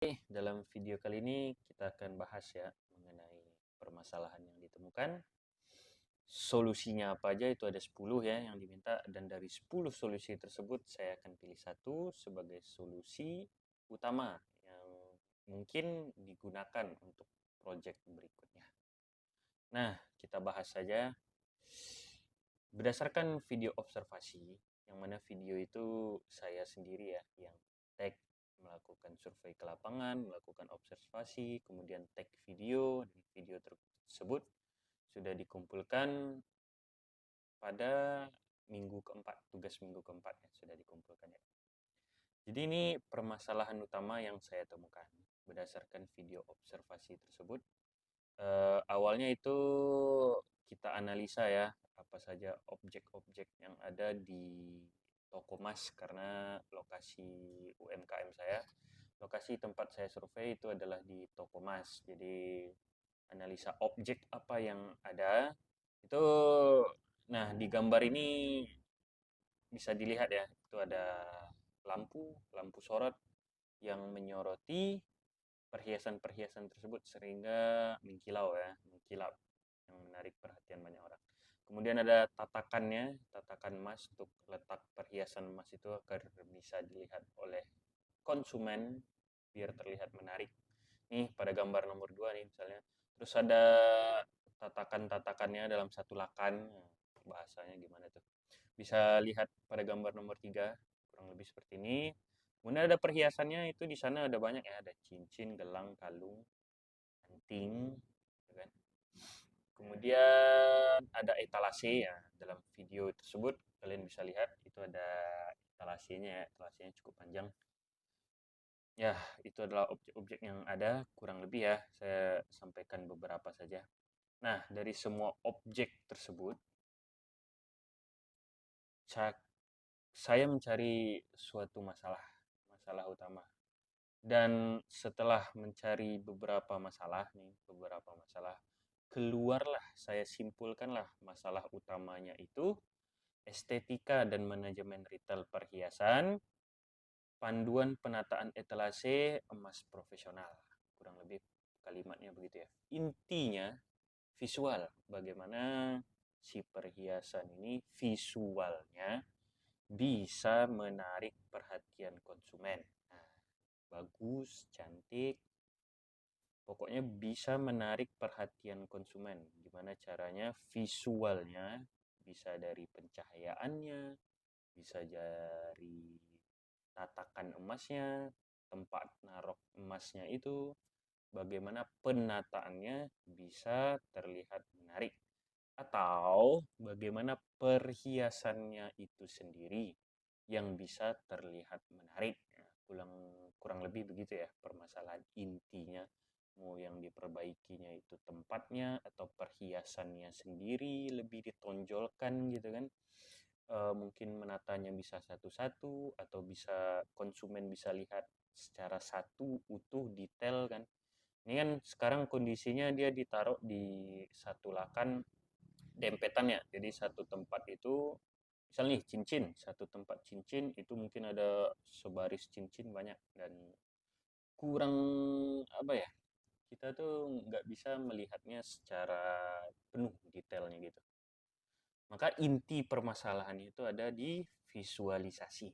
Dalam video kali ini kita akan bahas ya mengenai permasalahan yang ditemukan. Solusinya apa aja itu ada 10 ya yang diminta, dan dari 10 solusi tersebut saya akan pilih satu sebagai solusi utama yang mungkin digunakan untuk proyek berikutnya. Nah, kita bahas saja berdasarkan video observasi, yang mana video itu saya sendiri ya yang tag, melakukan survei ke lapangan, melakukan observasi, kemudian tag video, dan video tersebut sudah dikumpulkan pada minggu keempat, tugas minggu keempat ya, sudah dikumpulkan ya. Jadi ini permasalahan utama yang saya temukan berdasarkan video observasi tersebut. Awalnya itu kita analisa ya, apa saja objek-objek yang ada di toko emas, karena lokasi UMKM saya, lokasi tempat saya survei itu adalah di toko emas. Jadi analisa objek apa yang ada itu. Nah, di gambar ini bisa dilihat ya, itu ada lampu sorot yang menyoroti perhiasan-perhiasan tersebut sehingga mengkilau ya, mengkilap, yang menarik perhatian banyak orang. Kemudian ada tatakannya, tatakan emas untuk letak perhiasan emas itu agar bisa dilihat oleh konsumen biar terlihat menarik. Nih pada gambar nomor 2 nih misalnya. Terus ada tatakan-tatakannya dalam satu lakan. Bahasanya gimana tuh? Bisa lihat pada gambar nomor 3, kurang lebih seperti ini. Kemudian ada perhiasannya, itu di sana ada banyak ya, ada cincin, gelang, kalung, anting, gitu kan. Kemudian ada etalase ya, dalam video tersebut kalian bisa lihat itu ada etalasenya ya, etalasenya cukup panjang. Ya, itu adalah objek-objek yang ada, kurang lebih ya, saya sampaikan beberapa saja. Nah, dari semua objek tersebut, saya mencari suatu masalah utama. Dan setelah mencari beberapa masalah nih, keluarlah, saya simpulkanlah masalah utamanya itu estetika dan manajemen retail perhiasan, panduan penataan etalase emas profesional. Kurang lebih kalimatnya begitu ya. Intinya visual, bagaimana si perhiasan ini visualnya bisa menarik perhatian konsumen. Nah, bagus, cantik, pokoknya bisa menarik perhatian konsumen. Gimana caranya? Visualnya bisa dari pencahayaannya, bisa dari tatakan emasnya, tempat naruh emasnya itu, bagaimana penataannya bisa terlihat menarik. Atau bagaimana perhiasannya itu sendiri yang bisa terlihat menarik. Nah, kurang lebih begitu ya permasalahan intinya. Mau yang diperbaikinya itu tempatnya atau perhiasannya sendiri lebih ditonjolkan gitu kan. Mungkin menatanya bisa satu-satu atau bisa konsumen bisa lihat secara satu utuh detail kan. Ini kan sekarang kondisinya dia ditaruh di satu lakan dempetan ya. Jadi satu tempat itu, misal nih cincin, satu tempat cincin itu mungkin ada sebaris cincin banyak, dan kurang apa ya, kita tuh nggak bisa melihatnya secara penuh detailnya gitu. Maka inti permasalahannya itu ada di visualisasi.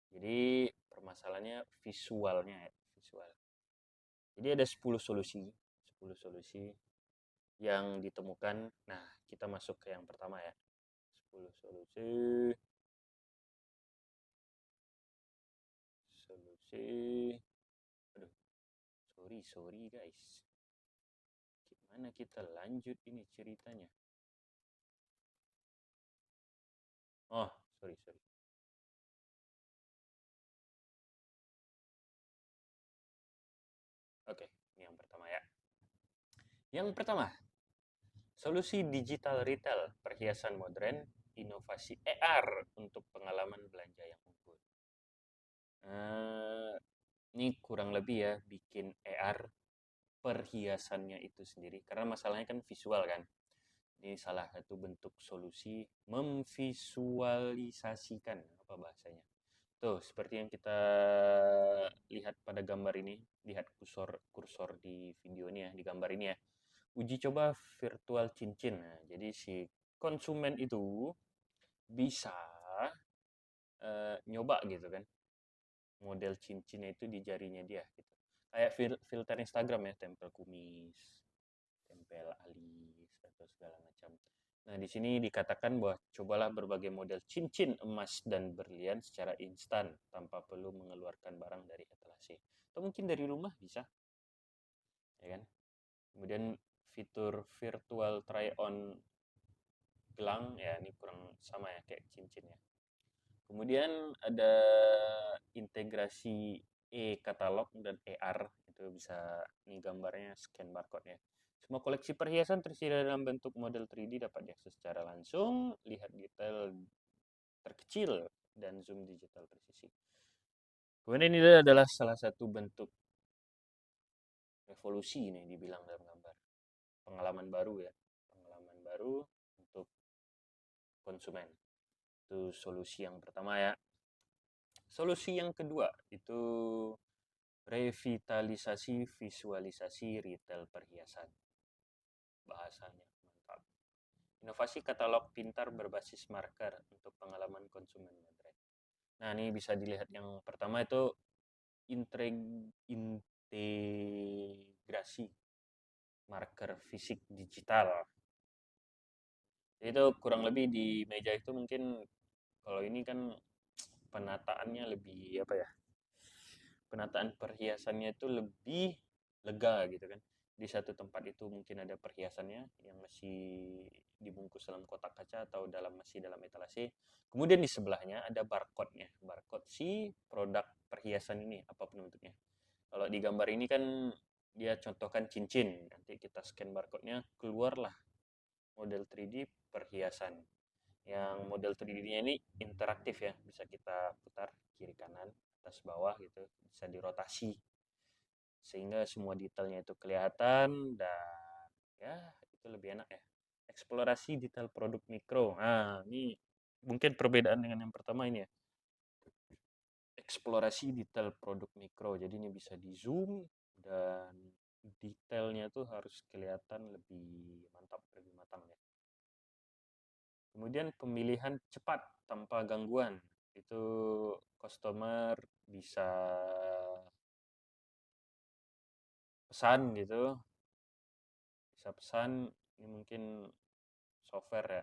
Jadi permasalahannya visualnya ya, visual. Jadi ada 10 solusi, 10 solusi yang ditemukan. Nah, kita masuk ke yang pertama ya. 10 solusi. Solusi. Aduh, sorry guys. Gimana kita lanjut ini ceritanya? Oh, sorry. Oke, ini yang pertama ya. Yang pertama, solusi digital retail, perhiasan modern, inovasi AR untuk pengalaman belanja yang unggul. Eh, ini kurang lebih ya, bikin AR perhiasannya itu sendiri. Karena masalahnya kan visual kan. Ini salah satu bentuk solusi memvisualisasikan, apa bahasanya, Tuh, seperti yang kita lihat pada gambar ini, lihat kursor di video ini ya, di gambar ini ya. Uji coba virtual cincin. Nah, jadi si konsumen itu bisa nyoba gitu kan, model cincinnya itu di jarinya dia gitu. Kayak filter Instagram ya, tempel kumis, tempel alis atau segala macam. Nah, di sini dikatakan bahwa cobalah berbagai model cincin emas dan berlian secara instan tanpa perlu mengeluarkan barang dari etalase. Atau mungkin dari rumah bisa, ya kan? Kemudian fitur virtual try on gelang ya, ini kurang sama ya kayak cincin ya. Kemudian ada integrasi e-katalog dan AR, itu bisa, ini gambarnya scan barcode ya. Semua koleksi perhiasan tersedia dalam bentuk model 3D dapat diakses secara langsung, lihat detail terkecil, dan zoom digital presisi. Kemudian ini adalah salah satu bentuk revolusi nih dibilang dalam gambar. Pengalaman baru ya, pengalaman baru untuk konsumen. Itu solusi yang pertama ya. Solusi yang kedua itu revitalisasi visualisasi retail perhiasan. Bahasanya mantap. Inovasi katalog pintar berbasis marker untuk pengalaman konsumen moderat. Nah, ini bisa dilihat yang pertama itu integrasi marker fisik digital. Itu kurang lebih di meja itu mungkin, kalau ini kan penataannya lebih apa ya? Penataan perhiasannya itu lebih lega gitu kan. Di satu tempat itu mungkin ada perhiasannya yang masih dibungkus dalam kotak kaca atau masih dalam etalase. Kemudian di sebelahnya ada barcode-nya, barcode si produk perhiasan ini apapun bentuknya. Kalau di gambar ini kan dia contohkan cincin, nanti kita scan barcode-nya, keluarlah model 3D perhiasan. Yang model 3D-nya ini interaktif ya, bisa kita putar kiri kanan, atas bawah gitu, bisa dirotasi sehingga semua detailnya itu kelihatan, dan ya itu lebih enak ya. Eksplorasi detail produk mikro. Nah, ini mungkin perbedaan dengan yang pertama ini ya. Eksplorasi detail produk mikro. Jadi ini bisa di zoom dan detailnya tuh harus kelihatan lebih mantap, lebih matang ya. Kemudian pemilihan cepat tanpa gangguan. Itu customer bisa pesan gitu, bisa pesan, ini mungkin software ya,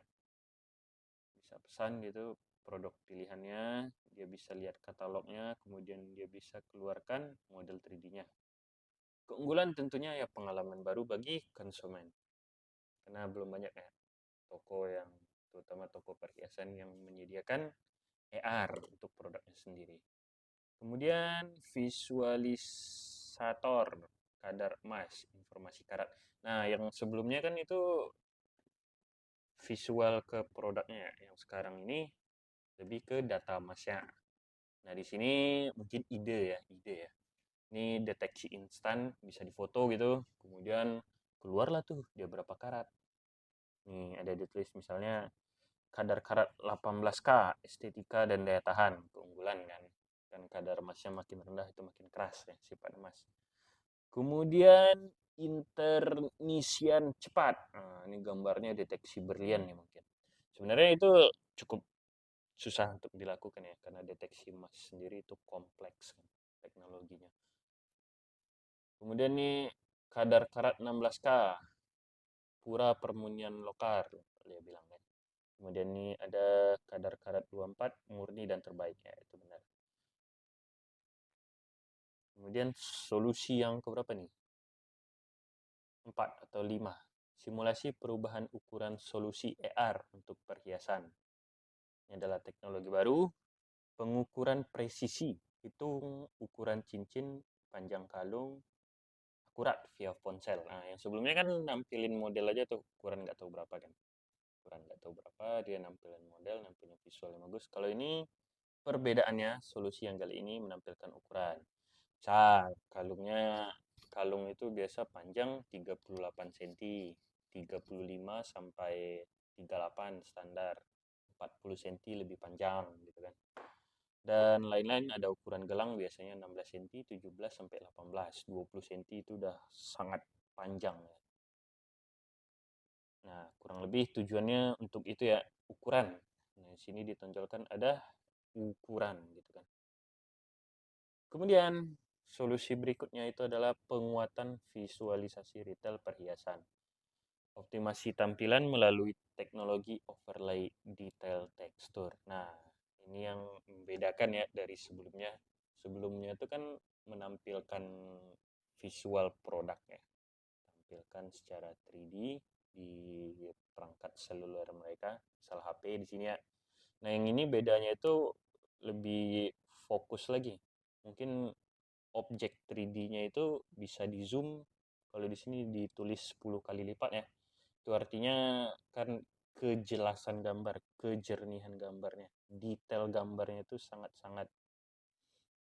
bisa pesan gitu produk pilihannya, dia bisa lihat katalognya, kemudian dia bisa keluarkan model 3D-nya. Keunggulan tentunya ya pengalaman baru bagi konsumen, karena belum banyak ya toko yang, terutama toko perhiasan yang menyediakan AR untuk produknya sendiri. Kemudian visualisator kadar emas, informasi karat. Nah, yang sebelumnya kan itu visual ke produknya, yang sekarang ini lebih ke data emasnya. Nah, di sini mungkin ide ya. Ini deteksi instan, bisa difoto gitu, kemudian keluarlah tuh dia berapa karat. Nih ada ditulis misalnya kadar karat 18K, estetika dan daya tahan, keunggulan kan. Dan kadar emasnya makin rendah itu makin keras ya sifat emas. Kemudian internisian cepat. Nah, ini gambarnya deteksi berlian nih mungkin. Sebenarnya itu cukup susah untuk dilakukan ya, karena deteksi emas sendiri itu kompleks kan, teknologinya. Kemudian nih kadar karat 16K, pura permunian lokal, dia bilang kan. Kemudian ini ada kadar karat 24, murni dan terbaik ya, itu benar. Kemudian solusi yang keberapa nih? 4 atau 5. Simulasi perubahan ukuran solusi AR untuk perhiasan. Ini adalah teknologi baru. Pengukuran presisi, hitung ukuran cincin, panjang kalung, akurat via ponsel. Nah, yang sebelumnya kan nampilin model aja tuh, ukuran nggak tahu berapa kan. Ukuran nggak tahu berapa, dia nampilin model, nampilin visual yang bagus. Kalau ini perbedaannya, solusi yang kali ini menampilkan ukuran. Kalung itu biasa panjang 38 cm, 35 sampai 38 standar, 40 cm lebih panjang gitu kan. Dan lain-lain, ada ukuran gelang biasanya 16 cm, 17 sampai 18, 20 cm itu udah sangat panjang ya. Nah, kurang lebih tujuannya untuk itu ya, ukuran. Nah, di sini ditonjolkan ada ukuran gitu kan. Kemudian solusi berikutnya itu adalah penguatan visualisasi retail perhiasan. Optimasi tampilan melalui teknologi overlay detail tekstur. Nah, ini yang membedakan ya dari sebelumnya. Sebelumnya itu kan menampilkan visual produk ya. Tampilkan secara 3D di perangkat seluler mereka, misal HP di sini ya. Nah, yang ini bedanya itu lebih fokus lagi. Mungkin objek 3D-nya itu bisa di zoom, kalau di sini ditulis 10 kali lipat ya. Itu artinya kan kejelasan gambar, kejernihan gambarnya, detail gambarnya itu sangat-sangat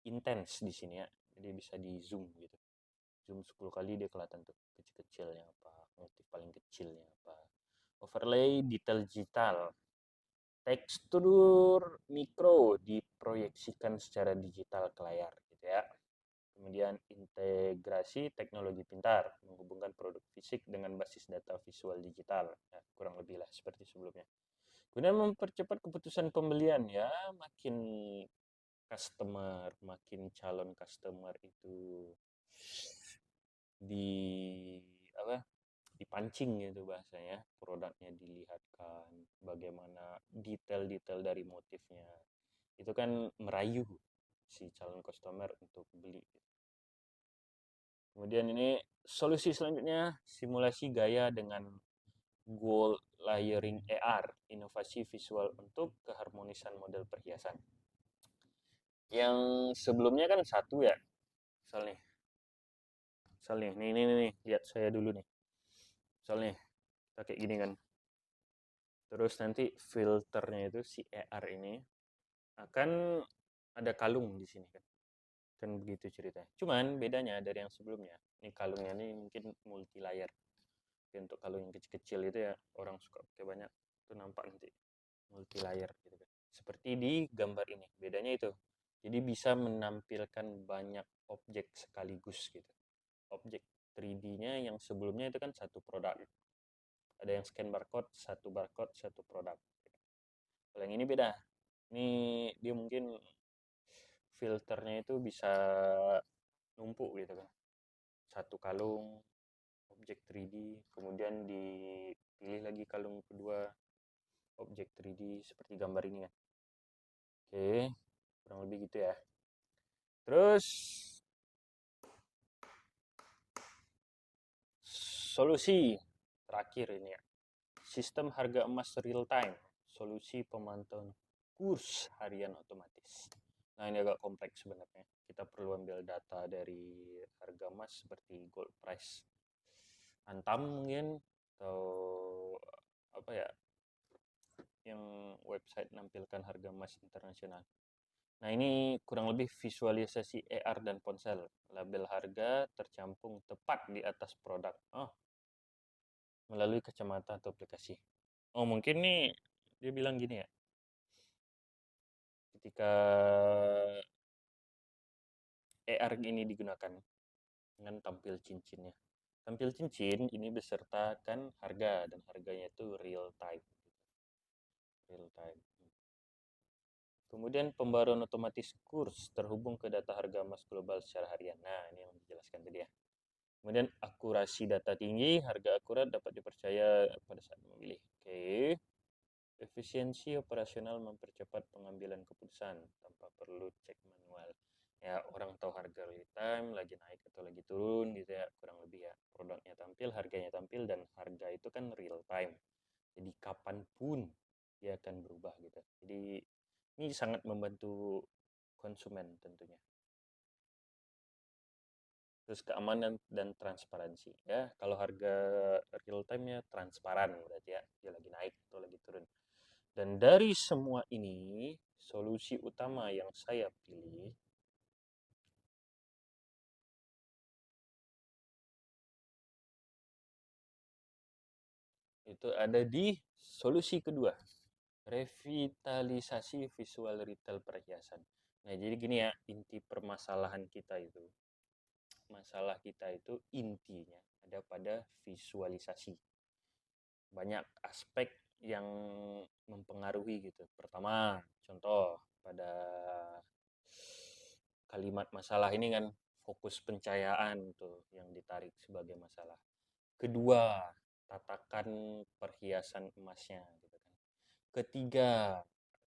intens di sini ya. Jadi bisa di zoom gitu. Zoom 10 kali dia kelihatan tuh kecil-kecilnya apa, motif paling kecilnya apa. Overlay detail digital. Tekstur mikro diproyeksikan secara digital ke layar gitu ya. Kemudian integrasi teknologi pintar, menghubungkan produk fisik dengan basis data visual digital. Ya, kurang lebih lah seperti sebelumnya. Kemudian mempercepat keputusan pembelian ya, makin makin calon customer itu di apa? Dipancing gitu bahasanya, produknya dilihatkan, bagaimana detail-detail dari motifnya. Itu kan merayu si calon customer untuk beli. Kemudian ini solusi selanjutnya, simulasi gaya dengan gold layering AR, inovasi visual untuk keharmonisan model perhiasan. Yang sebelumnya kan satu ya, misal nih, nih, lihat saya dulu nih. Misal nih, kita kayak gini kan. Terus nanti filternya itu si AR ini akan ada kalung di sini kan. Kan begitu ceritanya. Cuman bedanya dari yang sebelumnya, ini kalungnya ini mungkin multi layer. Untuk kalung yang kecil-kecil itu ya orang suka pakai banyak, itu nampak nanti multi layer gitu kan. Seperti di gambar ini, bedanya itu. Jadi bisa menampilkan banyak objek sekaligus gitu. Objek 3D-nya yang sebelumnya itu kan satu produk. Ada yang scan barcode, satu produk. Kalau yang ini beda. Ini dia mungkin filternya itu bisa numpuk gitu kan. Satu kalung, objek 3D, kemudian dipilih lagi kalung kedua, objek 3D seperti gambar ini kan. Oke, kurang lebih gitu ya. Terus solusi terakhir ini ya. Sistem harga emas real time, solusi pemantauan kurs harian otomatis. Nah, ini agak kompleks sebenarnya. Kita perlu ambil data dari harga emas seperti gold price Antam mungkin, atau apa ya, yang website menampilkan harga emas internasional. Nah, ini kurang lebih visualisasi AR dan ponsel. Label harga tercampung tepat di atas produk. Oh, melalui kacamata atau aplikasi. Oh, mungkin nih dia bilang gini ya. Ketika AR ini digunakan dengan tampil cincinnya. Tampil cincin ini besertakan harga, dan harganya itu real time. Real time. Kemudian pembaruan otomatis kurs terhubung ke data harga emas global secara harian. Nah, ini yang dijelaskan tadi ya. Kemudian akurasi data tinggi, harga akurat dapat dipercaya pada saat memilih. Oke. Efisiensi operasional mempercepat pengambilan keputusan tanpa perlu cek manual. Ya, orang tahu harga real time, lagi naik atau lagi turun gitu ya, kurang lebih ya. Produknya tampil, harganya tampil, dan harga itu kan real time. Jadi kapanpun dia akan berubah gitu. Jadi ini sangat membantu konsumen tentunya. Terus keamanan dan transparansi ya. Kalau harga real time-nya transparan berarti ya, dia lagi naik atau lagi turun. Dan dari semua ini, solusi utama yang saya pilih itu ada di solusi kedua, revitalisasi visual retail perhiasan. Nah, jadi gini ya, inti permasalahan kita itu, masalah kita itu intinya ada pada visualisasi. Banyak aspek yang mempengaruhi gitu. Pertama, contoh pada kalimat masalah ini kan fokus pencahayaan tuh yang ditarik sebagai masalah. Kedua, tatakan perhiasan emasnya gitu kan. Ketiga,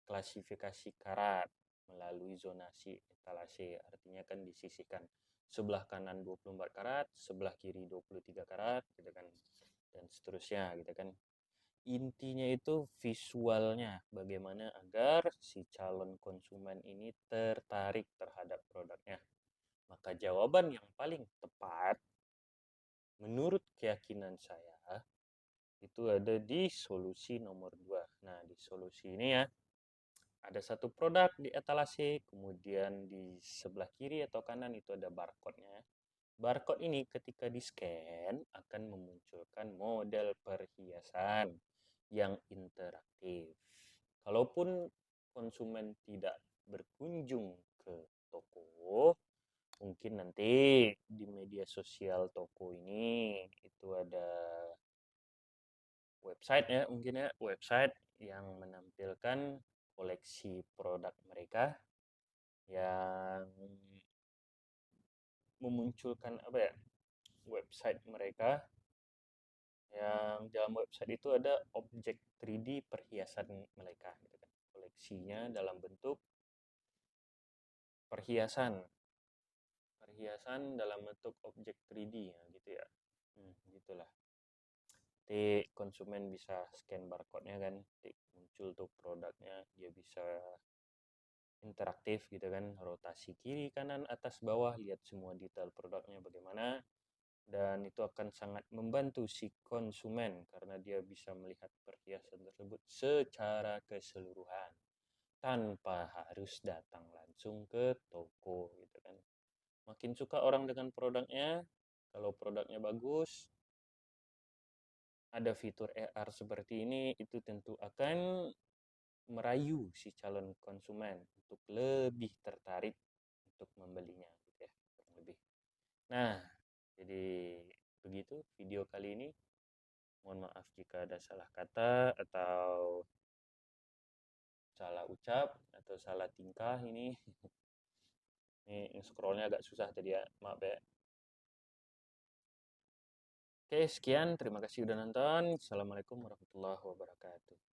klasifikasi karat melalui zonasi etalase, artinya kan disisihkan sebelah kanan 24 karat, sebelah kiri 23 karat gitu kan, dan seterusnya gitu kan. Intinya itu visualnya, bagaimana agar si calon konsumen ini tertarik terhadap produknya. Maka jawaban yang paling tepat menurut keyakinan saya itu ada di solusi nomor 2. Nah, di solusi ini ya, ada satu produk di etalase, kemudian di sebelah kiri atau kanan itu ada barcode-nya. Barcode ini ketika di-scan akan memunculkan model perhiasan yang interaktif. Kalaupun konsumen tidak berkunjung ke toko, mungkin nanti di media sosial toko ini itu ada website ya, mungkin ya, website yang menampilkan koleksi produk mereka yang memunculkan apa ya, website mereka yang dalam website itu ada objek 3D perhiasan mereka gitu kan. Koleksinya dalam bentuk perhiasan perhiasan dalam bentuk objek 3D ya gitu ya. Gitulah. Nanti konsumen bisa scan barcode-nya kan, nanti muncul tuh produknya, dia bisa interaktif gitu kan, rotasi kiri kanan atas bawah, lihat semua detail produknya bagaimana, dan itu akan sangat membantu si konsumen karena dia bisa melihat perhiasan tersebut secara keseluruhan tanpa harus datang langsung ke toko gitu kan. Makin suka orang dengan produknya, kalau produknya bagus, ada fitur AR seperti ini, itu tentu akan merayu si calon konsumen untuk lebih tertarik untuk membelinya gitu ya, kurang lebih. Nah, jadi begitu video kali ini. Mohon maaf jika ada salah kata atau salah ucap atau salah tingkah ini. Ini scrollnya agak susah tadi ya, maaf ya. Oke, sekian. Terima kasih udah nonton. Assalamualaikum warahmatullahi wabarakatuh.